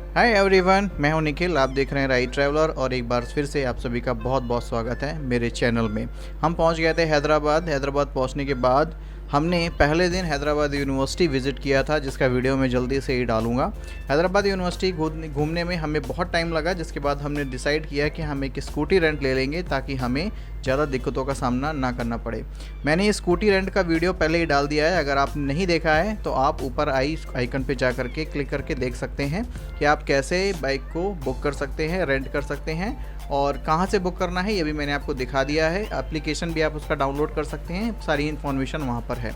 Hi everyone, मैं हूं निखिल। आप देख रहे हैं राइट ट्रैवलर और एक बार फिर से आप सभी का बहुत बहुत स्वागत है मेरे चैनल में। हम पहुंच गए थे हैदराबाद पहुंचने के बाद हमने पहले दिन हैदराबाद यूनिवर्सिटी विज़िट किया था, जिसका वीडियो मैं जल्दी से ही डालूंगा। हैदराबाद यूनिवर्सिटी घूमने में हमें बहुत टाइम लगा, जिसके बाद हमने डिसाइड किया कि हम एक स्कूटी रेंट ले लेंगे ताकि हमें ज़्यादा दिक्कतों का सामना ना करना पड़े। मैंने ये स्कूटी रेंट का वीडियो पहले ही डाल दिया है, अगर आपने नहीं देखा है तो आप ऊपर आइकन पे जा करके क्लिक करके देख सकते हैं कि आप कैसे बाइक को बुक कर सकते हैं, रेंट कर सकते हैं और कहाँ से बुक करना है ये भी मैंने आपको दिखा दिया है। एप्लीकेशन भी आप उसका डाउनलोड कर सकते हैं, सारी इन्फॉर्मेशन वहाँ पर है।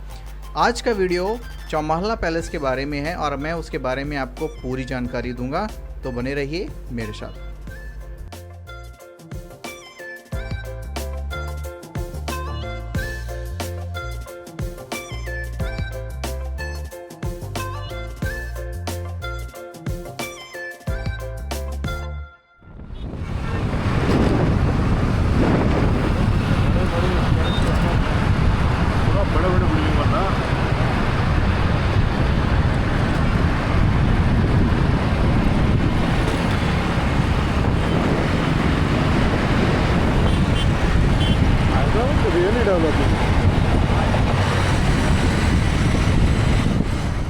आज का वीडियो चौमहला पैलेस के बारे में है और मैं उसके बारे में आपको पूरी जानकारी दूंगा, तो बने रहिए मेरे साथ। बड़े बड़े बिल्डिंग बना। Really developing.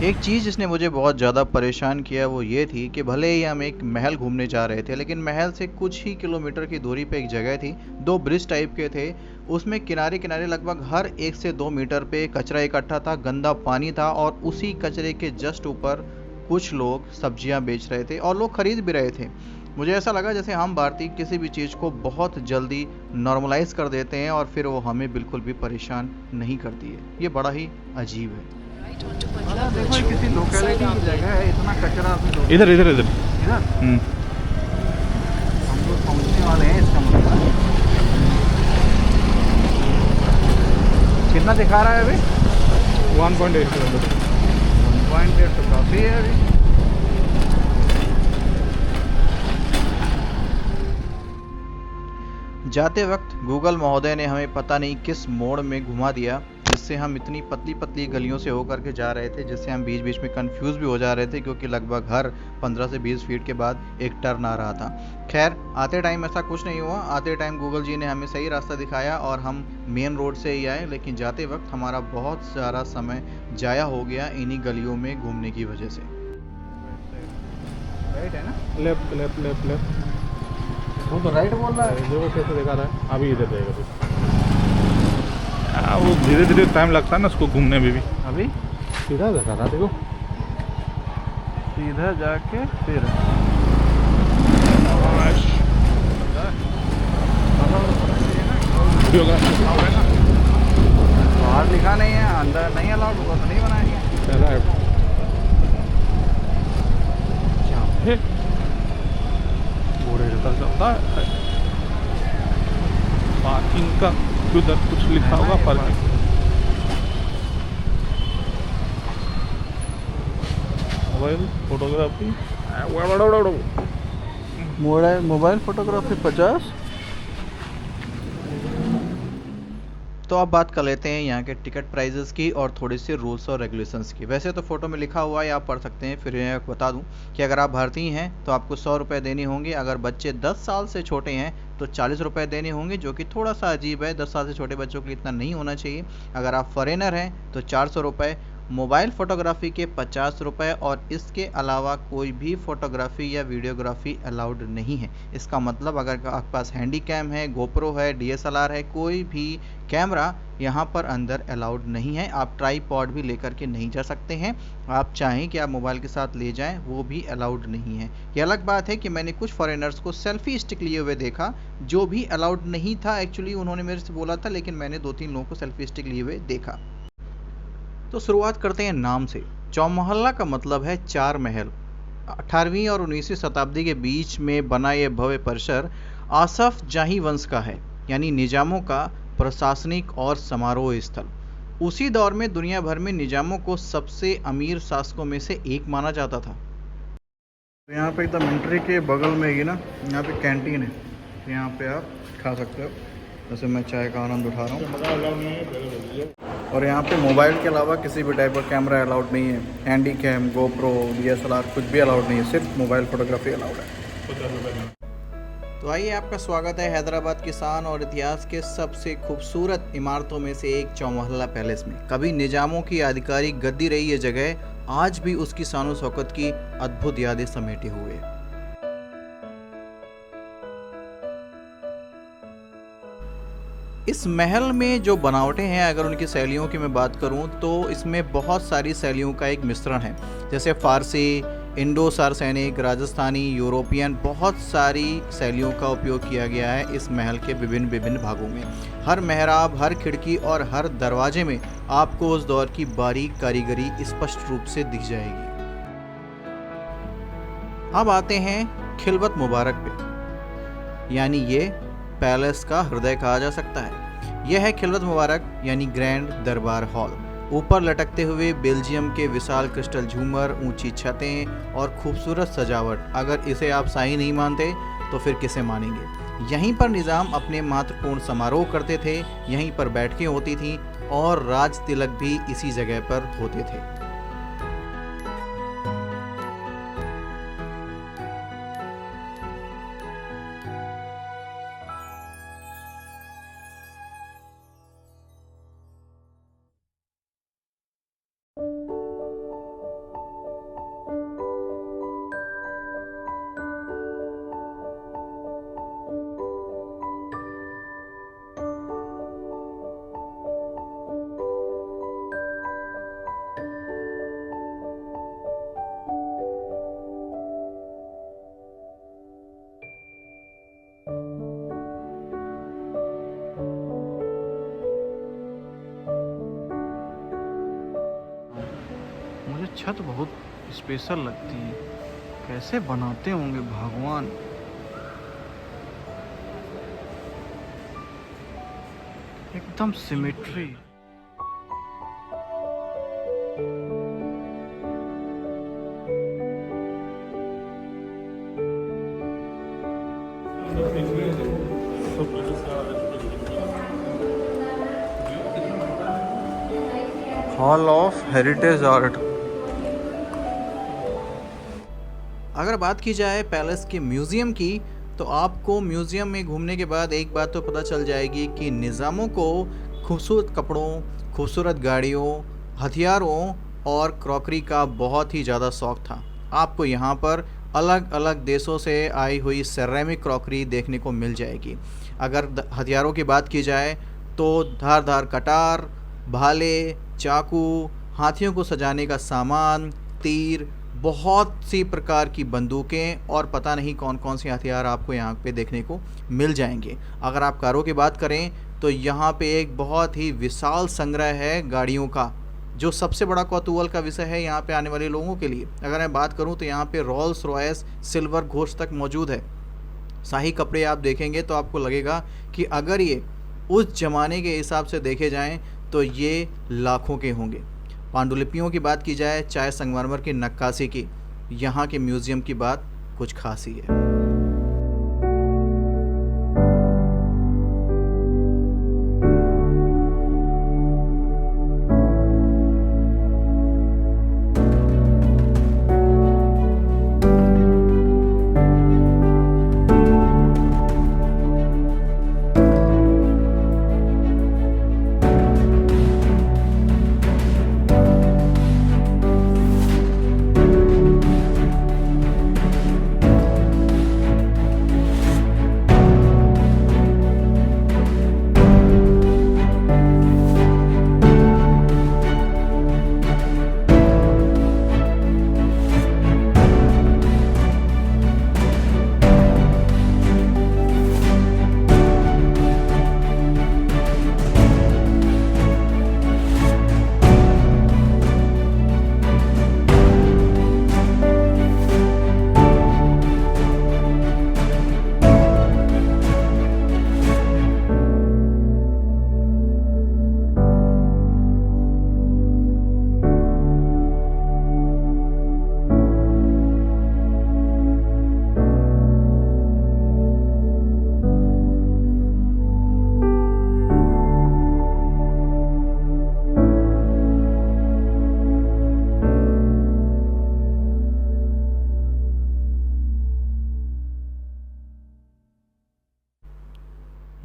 एक चीज़ जिसने मुझे बहुत ज़्यादा परेशान किया वो ये थी कि भले ही हम एक महल घूमने जा रहे थे, लेकिन महल से कुछ ही किलोमीटर की दूरी पे एक जगह थी, दो ब्रिज टाइप के थे, उसमें किनारे किनारे लगभग हर 1 से 2 मीटर पे कचरा इकट्ठा था, गंदा पानी था और उसी कचरे के जस्ट ऊपर कुछ लोग सब्जियां बेच रहे थे और लोग खरीद भी रहे थे। मुझे ऐसा लगा जैसे हम भारतीय किसी भी चीज़ को बहुत जल्दी नॉर्मलाइज कर देते हैं और फिर वो हमें बिल्कुल भी परेशान नहीं करती है। ये बड़ा ही अजीब है। देखो, ये किसी लोकेलिटी की जगह है, इतना कचरा इधर इधर इधर इधर हम लोग पहुंचने वाले हैं, इसका मतलब कितना दिखा रहा है अभी? 1.8 किलोमीटर। 1.8 तो काफ़ी है अभी। जाते वक्त गूगल महोदय ने हमें पता नहीं किस मोड़ में घुमा दिया, जिससे हम इतनी पतली पतली गलियों से होकर के जा रहे थे, जिससे हम बीच बीच में कंफ्यूज भी हो जा रहे थे, क्योंकि लगभग हर 15 से 20 फीट के बाद एक टर्न आ रहा था। खैर, आते टाइम ऐसा कुछ नहीं हुआ, आते टाइम गूगल जी ने हमें सही रास्ता दिखाया और हम मेन रोड से ही आए, लेकिन जाते वक्त हमारा बहुत सारा समय जाया हो गया इन्हीं गलियों में घूमने की वजह से। राइट है ना? Left left left left. वो तो राइट बोल रहा है। देखो कैसे दिखा रहा है। अभी इधर जाएगा फिर। वो धीरे धीरे टाइम लगता है ना उसको घूमने में भी। अभी सीधा दिखा रहा देखो। सीधा जाके फिर बाहर लिखा नहीं है, अंदर नहीं अलाउड होगा तो नहीं बनाएंगे। पार्किंग का उधर कुछ लिखा होगा, parking. Mobile photography mobile photography 50। तो अब बात कर लेते हैं यहाँ के टिकट प्राइजेस की और थोड़ी सी रूल्स और रेगुलेशंस की। वैसे तो फोटो में लिखा हुआ है, आप पढ़ सकते हैं, फिर मैं बता दूं कि अगर आप भारतीय हैं तो आपको 100 रुपये देने होंगे, अगर बच्चे 10 साल से छोटे हैं तो 40 रुपये देने होंगे, जो कि थोड़ा सा अजीब है, 10 साल से छोटे बच्चों के लिए इतना नहीं होना चाहिए। अगर आप फॉरेनर हैं तो 400 रुपये, मोबाइल फ़ोटोग्राफी के 50 रुपये और इसके अलावा कोई भी फ़ोटोग्राफी या वीडियोग्राफी अलाउड नहीं है। इसका मतलब अगर आपके पास हैंडी कैम है, गोप्रो है, DSLR है, कोई भी कैमरा यहाँ पर अंदर अलाउड नहीं है। आप ट्राईपॉड भी लेकर के नहीं जा सकते हैं। आप चाहें कि आप मोबाइल के साथ ले जाएं, वो भी अलाउड नहीं है। ये अलग बात है कि मैंने कुछ फॉरेनर्स को सेल्फी स्टिक लिए हुए देखा, जो भी अलाउड नहीं था। एक्चुअली उन्होंने मेरे से बोला था, लेकिन मैंने 2-3 लोगों को सेल्फी स्टिक लिए हुए देखा। तो शुरुआत करते हैं नाम से। चौमहला का मतलब है 4 महल। 18वीं और 19वीं शताब्दी के बीच में बना यह भव्य परिसर आसफ जाही वंश का है, यानी निजामों का प्रशासनिक और समारोह स्थल। उसी दौर में दुनिया भर में निजामों को सबसे अमीर शासकों में से एक माना जाता था। यहाँ पे एकदम एंट्री के बगल में ही ना, यहाँ पे कैंटीन है, यहाँ पे आप खा सकते हो। जैसे मैं चाय का आनंद उठा रहा हूँ। और यहाँ पे मोबाइल के अलावा किसी भी टाइप का कैमरा अलाउड नहीं है। हैंडी कैम, गोप्रो, DSLR कुछ भी अलाउड नहीं है, सिर्फ मोबाइल फोटोग्राफी अलाउड है। तो आइए, आपका स्वागत है हैदराबाद की शान और इतिहास के सबसे खूबसूरत इमारतों में से एक चौमहला पैलेस में। कभी निजामों की आधिकारिक गद्दी रही ये जगह, आज भी उसकी शान शौकत की अद्भुत यादें समेटे हुए। इस महल में जो बनावटें हैं, अगर उनकी शैलियों की मैं बात करूं तो इसमें बहुत सारी शैलियों का एक मिश्रण है, जैसे फारसी, इंडो सार्सैनिक, राजस्थानी, यूरोपियन, बहुत सारी शैलियों का उपयोग किया गया है इस महल के विभिन्न विभिन्न भागों में। हर मेहराब, हर खिड़की और हर दरवाजे में आपको उस दौर की बारीक कारीगरी स्पष्ट रूप से दिख जाएगी। अब आते हैं खिलवत मुबारक पे, यानी ये पैलेस का हृदय कहा जा सकता है। यह है खिलवत मुबारक यानी ग्रैंड दरबार हॉल। ऊपर लटकते हुए बेल्जियम के विशाल क्रिस्टल झूमर, ऊंची छतें और खूबसूरत सजावट, अगर इसे आप शाही नहीं मानते तो फिर किसे मानेंगे। यहीं पर निज़ाम अपने महत्वपूर्ण समारोह करते थे, यहीं पर बैठकें होती थीं और राज तिलक भी इसी जगह पर होते थे। मुझे छत बहुत स्पेशल लगती है, कैसे बनाते होंगे भगवान। एकदम symmetry. Hall of heritage art. अगर बात की जाए पैलेस के म्यूज़ियम की, तो आपको म्यूज़ियम में घूमने के बाद एक बात तो पता चल जाएगी कि निज़ामों को खूबसूरत कपड़ों, खूबसूरत गाड़ियों, हथियारों और क्रॉकरी का बहुत ही ज़्यादा शौक़ था। आपको यहाँ पर अलग अलग देशों से आई हुई सेरेमिक क्रॉकरी देखने को मिल जाएगी। अगर हथियारों की बात की जाए तो धारदार कटार, भाले, चाकू, हाथियों को सजाने का सामान, तीर, बहुत सी प्रकार की बंदूकें और पता नहीं कौन कौन से हथियार आपको यहाँ पे देखने को मिल जाएंगे। अगर आप कारों की बात करें तो यहाँ पे एक बहुत ही विशाल संग्रह है गाड़ियों का, जो सबसे बड़ा कौतूहल का विषय है यहाँ पे आने वाले लोगों के लिए। अगर मैं बात करूँ तो यहाँ पे रोल्स रॉयस सिल्वर घोष तक मौजूद है। शाही कपड़े आप देखेंगे तो आपको लगेगा कि अगर ये उस ज़माने के हिसाब से देखे जाएँ तो ये लाखों के होंगे। पांडुलिपियों की बात की जाए, चाहे संगमरमर की नक्काशी की, यहाँ के म्यूज़ियम की बात कुछ खास ही है।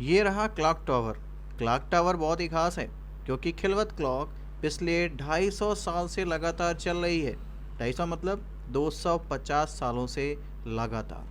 ये रहा क्लॉक टावर। क्लॉक टावर बहुत ही खास है क्योंकि खिलवत क्लॉक पिछले 250 साल से लगातार चल रही है। 250 मतलब 250 सालों से लगातार।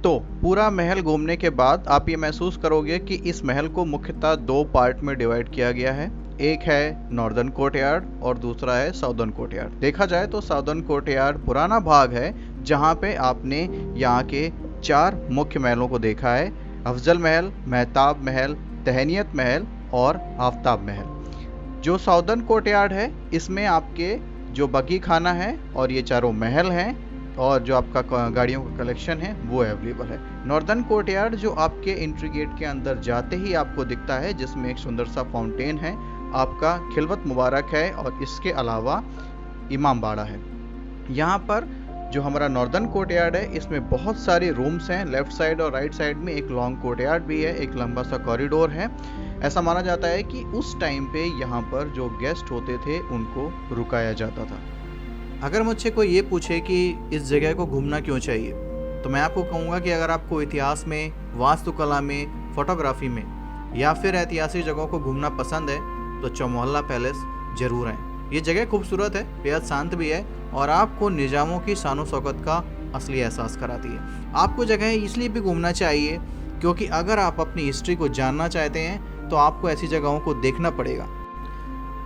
तो पूरा महल घूमने के बाद आप ये महसूस करोगे कि इस महल को मुख्यतः 2 पार्ट में डिवाइड किया गया है। एक है नॉर्दर्न कोर्टयार्ड और दूसरा है साउदर्न कोर्टयार्ड। देखा जाए तो साउदर्न कोर्टयार्ड पुराना भाग है जहाँ पे आपने यहाँ के 4 मुख्य महलों को देखा है। अफजल महल, मेहताब महल, तहनीत महल और आफ्ताब महल। जो साउदर्न कोर्टयार्ड है इसमें आपके जो बगी खाना है और ये चारों महल हैं और जो आपका गाड़ियों का कलेक्शन है वो अवेलेबल है। नॉर्दर्न कोर्टयार्ड जो आपके एंट्री गेट के अंदर जाते ही आपको दिखता है, जिसमें एक सुंदर सा फाउंटेन है, आपका खिलवत मुबारक है और इसके अलावा इमाम बाड़ा है। यहाँ पर जो हमारा नॉर्दर्न कोर्टयार्ड है इसमें बहुत सारे रूम्स हैं। लेफ्ट साइड और राइट साइड में एक लॉन्ग कोर्टयार्ड भी है, एक लंबा सा कॉरिडोर है। ऐसा माना जाता है कि उस टाइम पे यहाँ पर जो गेस्ट होते थे उनको रुकाया जाता था। अगर मुझसे कोई ये पूछे कि इस जगह को घूमना क्यों चाहिए, तो मैं आपको कहूँगा कि अगर आपको इतिहास में, वास्तुकला में, फोटोग्राफी में या फिर ऐतिहासिक जगहों को घूमना पसंद है तो चौमोहल्ला पैलेस जरूर आएँ। ये जगह खूबसूरत है, बेहद शांत भी है और आपको निजामों की शानो शौकत का असली एहसास कराती है। आपको जगह इसलिए भी घूमना चाहिए क्योंकि अगर आप अपनी हिस्ट्री को जानना चाहते हैं तो आपको ऐसी जगहों को देखना पड़ेगा।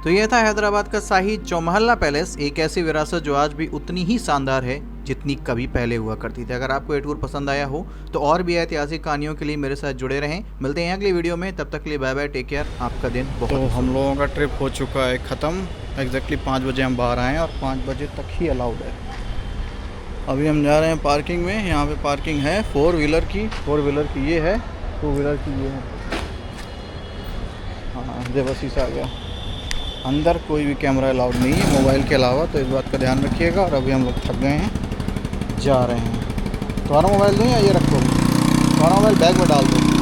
तो यह था हैदराबाद का शाही चौमहल्ला पैलेस, एक ऐसी विरासत जो आज भी उतनी ही शानदार है जितनी कभी पहले हुआ करती थी। अगर आपको ये टूर पसंद आया हो तो और भी ऐतिहासिक कहानियों के लिए मेरे साथ जुड़े रहें। मिलते हैं अगली वीडियो में, तब तक के लिए बाय बाय, टेक केयर, आपका दिन बहुत। तो हम लोगों का ट्रिप हो चुका है ख़त्म। एग्जैक्टली 5 बजे हम बाहर आए और 5 बजे तक ही अलाउड है। अभी हम जा रहे हैं पार्किंग में। यहाँ पे पार्किंग है 4 व्हीलर की, 4 व्हीलर की ये है, 2 व्हीलर की ये है। हाँ देवशीषा आ गया। अंदर कोई भी कैमरा अलाउड नहीं है मोबाइल के अलावा, तो इस बात का ध्यान रखिएगा। और अभी हम लोग थक गए हैं, जा रहे हैं। तुम्हारा मोबाइल दूँ या ये रखो? तुम्हारा मोबाइल बैग में डाल दो।